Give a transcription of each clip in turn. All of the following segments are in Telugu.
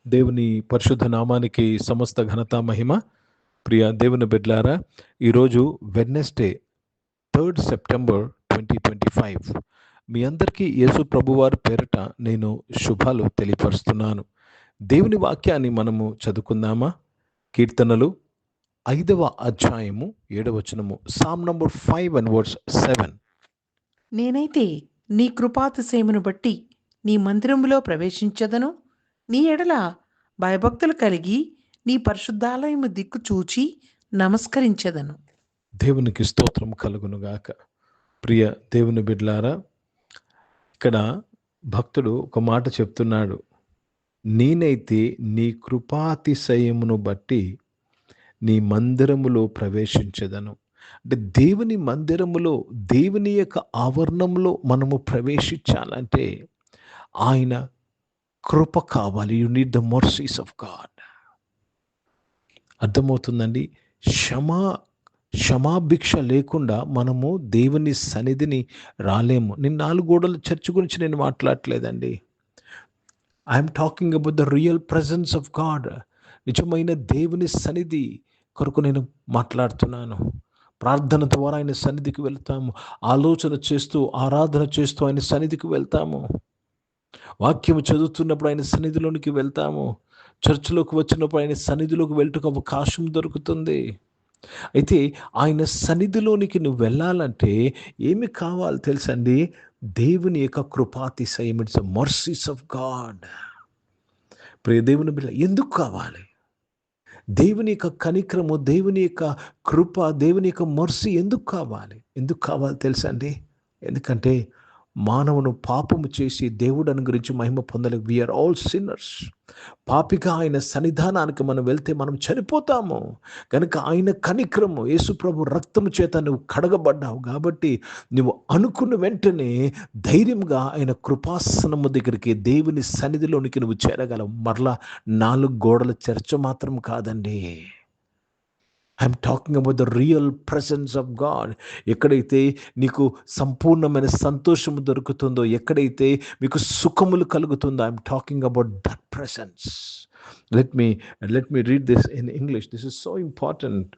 దేవుని పరిశుద్ధ నామానికి సమస్త ఘనత మహిమ. ప్రియ దేవుని బిడ్డలారా, ఈరోజు వెడ్నెస్డే 3 సెప్టెంబర్ 2025. మీ అందరికీ యేసు ప్రభువారి పేరిట నేను శుభాలు తెలియపరుస్తున్నాను. దేవుని వాక్యాన్ని మనము చదువుకుందామా? కీర్తనలు 5వ అధ్యాయము 7వ వచనము, సామ్ నంబర్ 5 and verse 7. నేనైతే నీ కృపాతిశయమును బట్టి నీ మందిరములో ప్రవేశించదను. నీ ఎడల భయభక్తులు కలిగి నీ పరిశుద్ధాలయము దిక్కు చూచి నమస్కరించదను. దేవునికి స్తోత్రం కలుగునుగాక. ప్రియ దేవుని బిడ్డలారా, ఇక్కడ భక్తుడు ఒక మాట చెప్తున్నాడు, నేనైతే నీ కృపాతిశయమును బట్టి నీ మందిరములో ప్రవేశించదను. అంటే దేవుని మందిరములో, దేవుని యొక్క ఆవరణంలో మనము ప్రవేశించాలంటే ఆయన కృప కావాలి. You need the mercies of God. అర్థమవుతుందండి? క్షమాభిక్ష లేకుండా మనము దేవుని సన్నిధిని రాలేము. నేను 4 గోడల చర్చ్ గురించి నేను మాట్లాడట్లేదండి. I'm talking about the real presence of God. నిజమైన దేవుని సన్నిధి కొరకు నేను మాట్లాడుతున్నాను. ప్రార్థన ద్వారా ఆయన సన్నిధికి వెళ్తాము. ఆలోచన చేస్తూ, ఆరాధన చేస్తూ ఆయన సన్నిధికి వెళ్తాము. వాక్యము చదువుతున్నప్పుడు ఆయన సన్నిధిలోనికి వెళ్తాము. చర్చిలోకి వచ్చినప్పుడు ఆయన సన్నిధిలోకి వెళ్ళటకు అవకాశం దొరుకుతుంది. అయితే ఆయన సన్నిధిలోనికి నువ్వు వెళ్ళాలంటే ఏమి కావాలి తెలుసండి? దేవుని యొక్క కృపాతిశయం. It's mercies of God. ప్రియ దేవుని బిడ్డ, ఎందుకు కావాలి? దేవుని యొక్క కనికరము, దేవుని యొక్క కృప, దేవుని యొక్క మర్సీ ఎందుకు కావాలి? ఎందుకు కావాలి తెలుసండి? ఎందుకంటే మానవును పాపము చేసి దేవుడు అనుగ్రహించి మహిమ పొందలేక. We are all sinners. పాపిగా ఆయన సన్నిధానానికి మనం వెళ్తే మనం చనిపోతాము. కనుక ఆయన కనికరము, యేసు ప్రభు రక్తము చేత నువ్వు కడగబడ్డావు కాబట్టి నువ్వు అనుకున్న వెంటనే ధైర్యంగా ఆయన కృపాసనము దగ్గరికి, దేవుని సన్నిధిలోనికి నువ్వు చేరగలవు. మరలా 4 గోడల చర్చ మాత్రం కాదండి. I'm talking about the real presence of God. ఎక్కడైతే నీకు సంపూర్ణమైన సంతోషము దొరుకుతుందో, ఎక్కడైతే మీకు సుఖములు కలుగుతుందో, I'm talking about that presence. Let me read this in English. This is so important.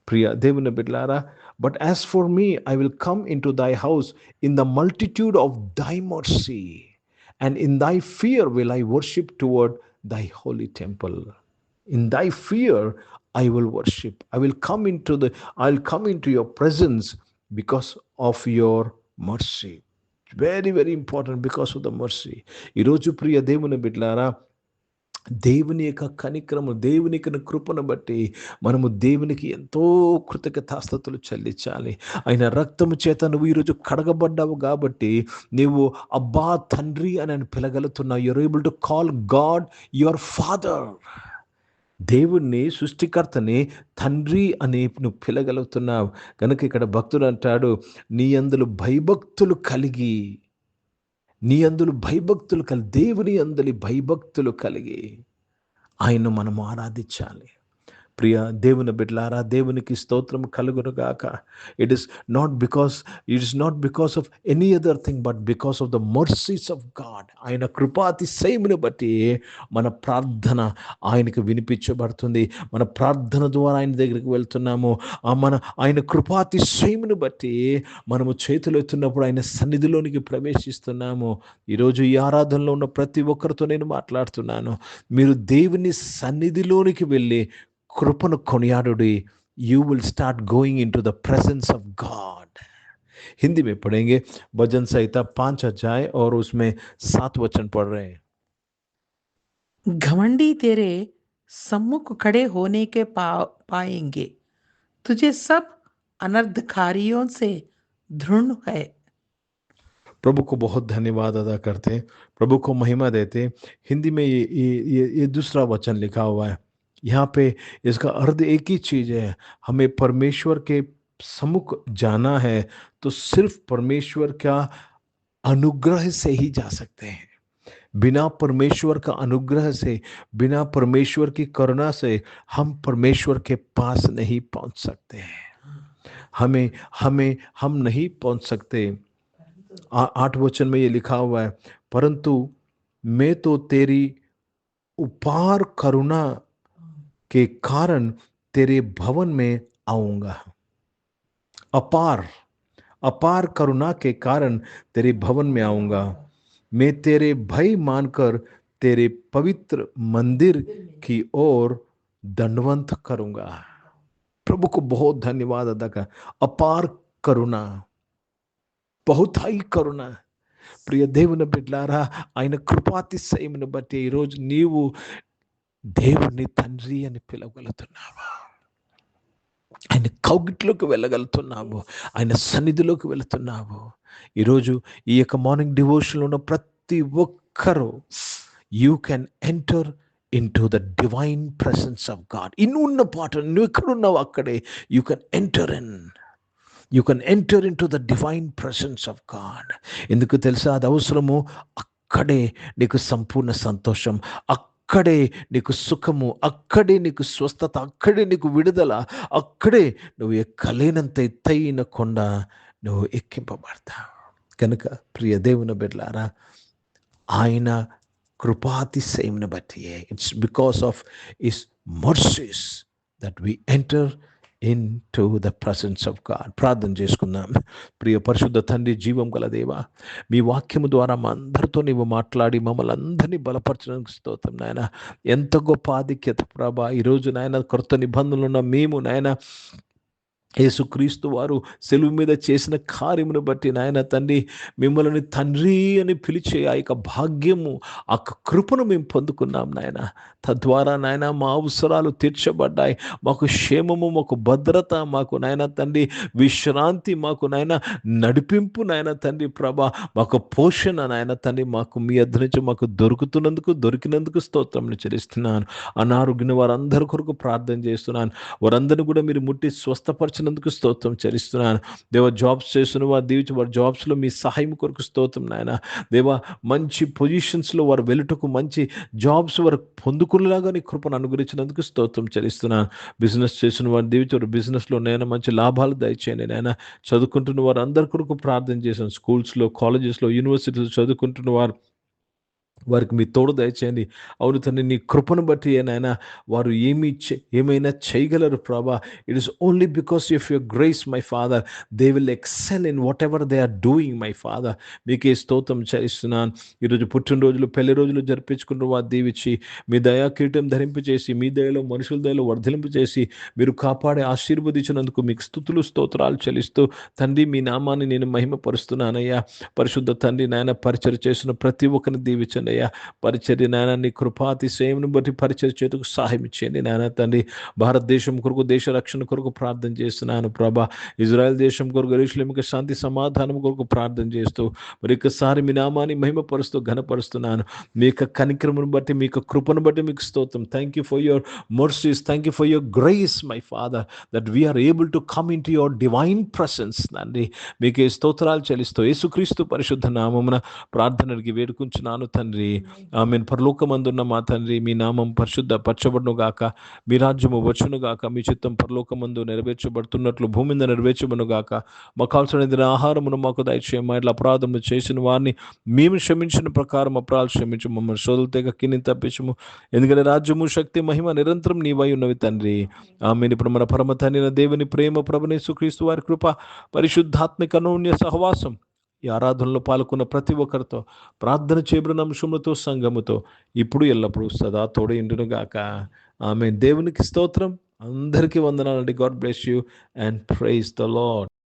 ప్రియ దేవుని బిడ్డలారా, but as for me I will come into thy house in the multitude of thy mercy and in thy fear will I worship toward thy holy temple. In thy fear I will worship. I'll come into your presence because of your mercy. Very, very important, because of the mercy. ఈరోజు ప్రియ దేవుని బిడ్డలారా, దేవుని యొక్క కనికరము, దేవుని యొక్క కృపను బట్టి మనము దేవునికి ఎంతో కృతజ్ఞతాస్తుతులు చెల్లించాలి. ఆయన రక్తము చేత నువ్వు ఈరోజు కడగబడ్డావు కాబట్టి నీవు అబ్బా తండ్రి అని పిలగలుగుతున్నావు. You are able to call God your father. దేవుణ్ణి, సృష్టికర్తని తండ్రి అని నువ్వు పిలగలుగుతున్నావు. కనుక ఇక్కడ భక్తుడు అంటాడు, నీ అందులో భయభక్తులు కలిగి, దేవుని అందలి భయభక్తులు కలిగి ఆయన మనం ఆరాధించాలి. ప్రియ దేవుని బిడ్డలారా, దేవునికి స్తోత్రం కలుగునుగాక. It is not because of any other thing, but because of the mercies of God. ఆయన కృపాతిశయమును బట్టి మన ప్రార్థన ఆయనకు వినిపించబడుతుంది. మన ప్రార్థన ద్వారా ఆయన దగ్గరికి వెళ్తున్నాము. ఆయన కృపాతిశయమును బట్టి మనము చేతులు ఎత్తున్నప్పుడు ఆయన సన్నిధిలోనికి ప్రవేశిస్తున్నాము. ఈరోజు ఈ ఆరాధనలో ఉన్న ప్రతి ఒక్కరితో నేను మాట్లాడుతున్నాను. మీరు దేవుని సన్నిధిలోనికి వెళ్ళి కృపను కొనియాడుడి. You will start going into the presence of God. Hindi में पढ़ेंगे भजन संहिता 5 अध्याय और उसमें 7 वचन पढ़ रहे हैं. घमंडी तेरे सम्मुख खड़े होने के पाएंगे, तुझे सब अनर्थकारियों से दृढ़ है. प्रभु को बहुत धन्यवाद अदा करते हैं, प्रभु को महिमा देते हैं. हिंदी में ये दूसरा वचन लिखा हुआ है. यहाँ पे इसका अर्थ एक ही चीज है, हमें परमेश्वर के सम्मुख जाना है तो सिर्फ परमेश्वर का अनुग्रह से ही जा सकते हैं. बिना परमेश्वर का अनुग्रह से, बिना परमेश्वर की करुणा से हम परमेश्वर के पास नहीं पहुंच सकते हैं. हम नहीं पहुंच सकते. 8 वचन में ये लिखा हुआ है, परंतु मैं तो तेरी उपार करुणा के कारण तेरे भवन में आऊंगा। अपार अपार करुणा के कारण तेरे भवन में आऊंगा। मैं तेरे भय मानकर तेरे पवित्र मंदिर की ओर दंडवत करूंगा। प्रभु को बहुत धन्यवाद अदा कर। अपार కరుణ, బహుతాయి కరుణ. ప్రియ దేవుని బిడ్డలారా, ఆయన కృపాతిశయమును బట్టి ఈరోజు నీవు దేవుణ్ణి తండ్రి అని పిలవగలుగుతున్నావా? ఆయన కౌగిట్లోకి వెళ్ళగలుగుతున్నావు, ఆయన సన్నిధిలోకి వెళుతున్నావు. ఈరోజు ఈ యొక్క మార్నింగ్ డివోషన్లో ఉన్న ప్రతి ఒక్కరూ you can enter into the divine presence of God. ఇన్నున్న పాట నువ్వు ఎక్కడున్నావు అక్కడే you can enter in. You can enter into the divine presence of God. ఎందుకు తెలుసా? అది అవసరము. అక్కడే నీకు సంపూర్ణ సంతోషం, అక్కడే నీకు సుఖము, అక్కడే నీకు స్వస్థత, అక్కడే నీకు విడుదల, అక్కడే నువ్వు ఎక్కలేనంత ఎత్తైన కొండ నువ్వు ఎక్కింపబడతావు. కనుక ప్రియ దేవుని బిడ్డలారా, ఆయన కృపాతిశయమును బట్టి, it's because of his mercies that we enter into the presence of God. ప్రార్థన చేసుకుందాం. ప్రియ పరిశుద్ధ తండ్రి, జీవం గల దేవా, మీ వాక్యము ద్వారా మా అందరితో నీవు మాట్లాడి మమ్మల్ని అందరినీ బలపరచడానికి స్తోత్రం నాయన. ఎంత గొప్ప ఆధిక్యత ప్రభా. ఈరోజు నాయన కొత్త నిబంధనలు ఉన్న మేము నాయన యేసుక్రీస్తు వారు సెలువు మీద చేసిన కార్యమును బట్టి నాయన తండ్రి, మిమ్మల్ని తండ్రి అని పిలిచే ఆ యొక్క భాగ్యము, ఆ కృపను మేము పొందుకున్నాం నాయన. తద్వారా నాయన మా అవసరాలు తీర్చబడ్డాయి. మాకు క్షేమము, మాకు భద్రత, మాకు నాయన తండ్రి విశ్రాంతి, మాకు నాయన నడిపింపు నాయన తండ్రి ప్రభా, మాకు పోషణ నాయన తండ్రి మాకు మీ వద్ద నుంచి మాకు దొరికినందుకు స్తోత్రం చెల్లిస్తున్నాను. అనారోగ్యం వారందరి కొరకు ప్రార్థన చేస్తున్నాను. వారందరినీ కూడా మీరు ముట్టి స్వస్థపరచినందుకు స్తోత్రం చెల్లిస్తున్నాను. దేవ, జాబ్స్ చేస్తున్న వారు దీవించి వారి జాబ్స్లో మీ సహాయం కొరకు స్తోత్రం నాయన. దేవ, మంచి పొజిషన్స్లో వారు వెళ్ళుటకు, మంచి జాబ్స్ వారు పొందుకునేలాగా నీ కృపను అనుగ్రహించినందుకు స్తోత్రం చెల్లిస్తున్నాను. బిజినెస్ చేసిన వారు దీవించి వారు బిజినెస్లో నేను మంచి లాభాలు దయచేయండి నాయన. చదువుకుంటున్న వారు అందరి కొరకు ప్రార్థన చేశాను. స్కూల్స్లో, కాలేజెస్లో, యూనివర్సిటీలో చదువుకుంటున్న వారికి మీ తోడు దయచేయండి. అవును తండ్రి, నీ కృపను బట్టి నాయన వారు ఏమైనా చేయగలరు ప్రభా. It is only because of your grace my father. They will excel in whatever they are doing my father. మీకే స్తోత్రం చేస్తున్నాను. ఈరోజు పుట్టినరోజులు, పెళ్లి రోజులు జరిపించుకుంటూ వారు దీవించి మీ దయా కిరీటం ధరింపచేసి, మీ దయలో మనుషుల దయలో వర్ధలింపు చేసి మీరు కాపాడే ఆశీర్వదించినందుకు మీకు స్తుతులు స్తోత్రాలు చెల్లిస్తూ తండ్రి, మీ నామాన్ని నేను మహిమపరుస్తున్నానయ్యా. పరిశుద్ధ తండ్రి నాయన, పరిచర్య చేసిన ప్రతి ఒక్కరిని దీవించండి అయ్యా. పరిచర్య నాయన నీ కృపాతిశయమును బట్టి పరిచర్య చేతుకు సహాయం ఇచ్చేయండి నాయన తండ్రి. భారతదేశం కొరకు, దేశ రక్షణ కొరకు ప్రార్థన చేస్తున్నాను ప్రభా. ఇజ్రాయెల్ దేశం కొరకు, యెరూషలేముకి శాంతి సమాధానం కొరకు ప్రార్థన చేస్తూ మరి ఒక్కసారి మీ నామాన్ని మహిమపరుస్తూ ఘనపరుస్తున్నాను. మీ యొక్క కనికరమును బట్టి, మీ యొక్క కృపను బట్టి మీకు స్తోత్రం. Thank you for your mercies. Thank you for your grace, my Father, that we are able to come into your divine presence. తండ్రి, మీకే స్తోత్రాలు చెల్లిస్తూ యేసుక్రీస్తు పరిశుద్ధ నామమున ప్రార్థనకి వేడుకుంటున్నాను తండ్రి. ఆమేన్. పరలోకమందున్న మా తండ్రి, మీ నామం పరిశుద్ధపరచబడును గాక, మీ రాజ్యము వచ్చును గాక, మీ చిత్తం పరలోకమందు నెరవేర్చబడుతున్నట్లు భూమి మీద నెరవేర్చబడును గాక. మాకు కావాల్సిన ఆహారమును మాకు దయచేయమా. ఇట్లా అపరాధములు చేసిన వారిని మేము క్షమించిన ప్రకారం అపరాధాలు క్షమించు. మమ్మల్ని శోధుల తెగ కింద తప్పించము. ఎందుకంటే రాజ్యము, శక్తి, మహిమ నిరంతరం నీవై ఉన్నవి తండ్రి. ఆమేన్. ఇప్పుడు మన పరమ తండ్రి దేవుని ప్రేమ, ప్రభువైన యేసుక్రీస్తు వారి కృప, పరిశుద్ధాత్మిక అన్యోన్య సహవాసం ఈ ఆరాధనలో పాల్గొన్న ప్రతి ఒక్కరితో, ప్రార్థన చేయబడిన అంశములతో, సంఘముతో ఇప్పుడు ఎల్లప్పుడూ సదా తోడైండును గాక. ఆమేన్. దేవునికి స్తోత్రం. అందరికీ వందనాలండి. God bless you and praise the lord.